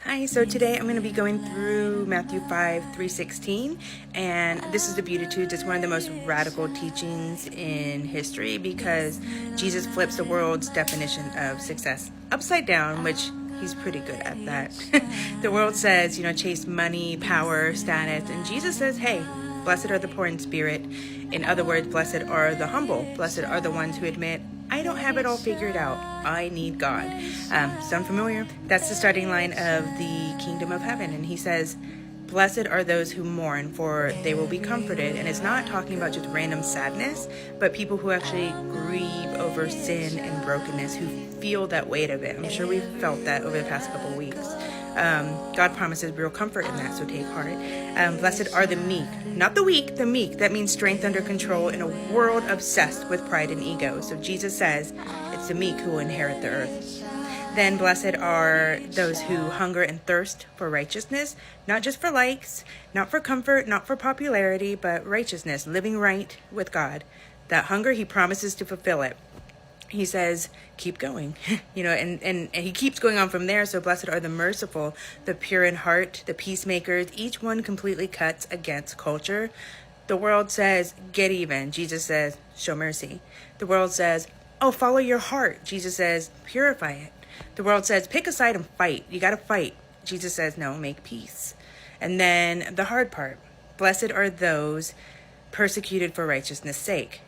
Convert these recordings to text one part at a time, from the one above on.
Hi, so today I'm going to be going through Matthew 5:3-16, and this is the Beatitudes. It's one of the most radical teachings in history because Jesus flips the world's definition of success upside down, which he's pretty good at that. The world says, chase money, power, status, and Jesus says, hey, blessed are the poor in spirit. In other words, blessed are the humble. Blessed are the ones who admit, I don't have it all figured out. I need God. Sound familiar? That's the starting line of the kingdom of heaven. And he says, blessed are those who mourn, for they will be comforted. And it's not talking about just random sadness, but people who actually grieve over sin and brokenness, who feel that weight of it. I'm sure we've felt that over the past couple of weeks. God promises real comfort in that, so take heart. Blessed are the meek, not the weak, the meek. That means strength under control in a world obsessed with pride and ego. So Jesus says it's the meek who will inherit the earth. Then blessed are those who hunger and thirst for righteousness, not just for likes, not for comfort, not for popularity, but righteousness, living right with God. That hunger, he promises to fulfill it. He says, keep going, and he keeps going on from there. So blessed are the merciful, the pure in heart, the peacemakers. Each one completely cuts against culture. The world says, get even. Jesus says, show mercy. The world says, oh, follow your heart. Jesus says, purify it. The world says, pick a side and fight. You got to fight. Jesus says, no, make peace. And then the hard part, blessed are those persecuted for righteousness' sake.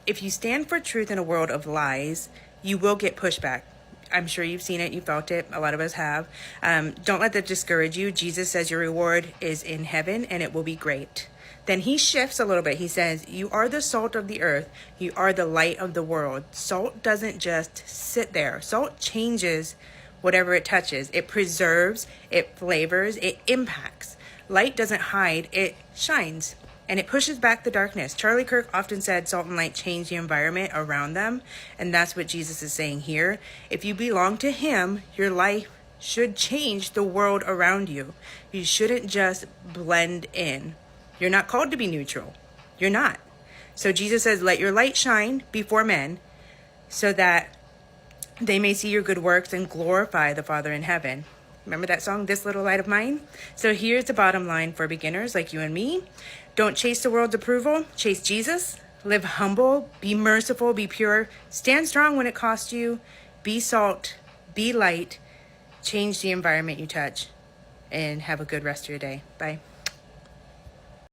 If you stand for truth in a world of lies, you will get pushback. I'm sure you've seen it. You felt it. A lot of us have. Don't let that discourage you. Jesus says your reward is in heaven and it will be great. Then he shifts a little bit. He says, you are the salt of the earth. You are the light of the world. Salt doesn't just sit there. Salt changes whatever it touches. It preserves, it flavors, it impacts. Light doesn't hide, it shines. And it pushes back the darkness. Charlie Kirk often said salt and light change the environment around them. And that's what Jesus is saying here. If you belong to him, your life should change the world around you. You shouldn't just blend in. You're not called to be neutral. You're not. So Jesus says, let your light shine before men so that they may see your good works and glorify the Father in heaven. Remember that song, This Little Light of Mine? So here's the bottom line for beginners like you and me. Don't chase the world's approval. Chase Jesus. Live humble. Be merciful. Be pure. Stand strong when it costs you. Be salt. Be light. Change the environment you touch. And have a good rest of your day. Bye.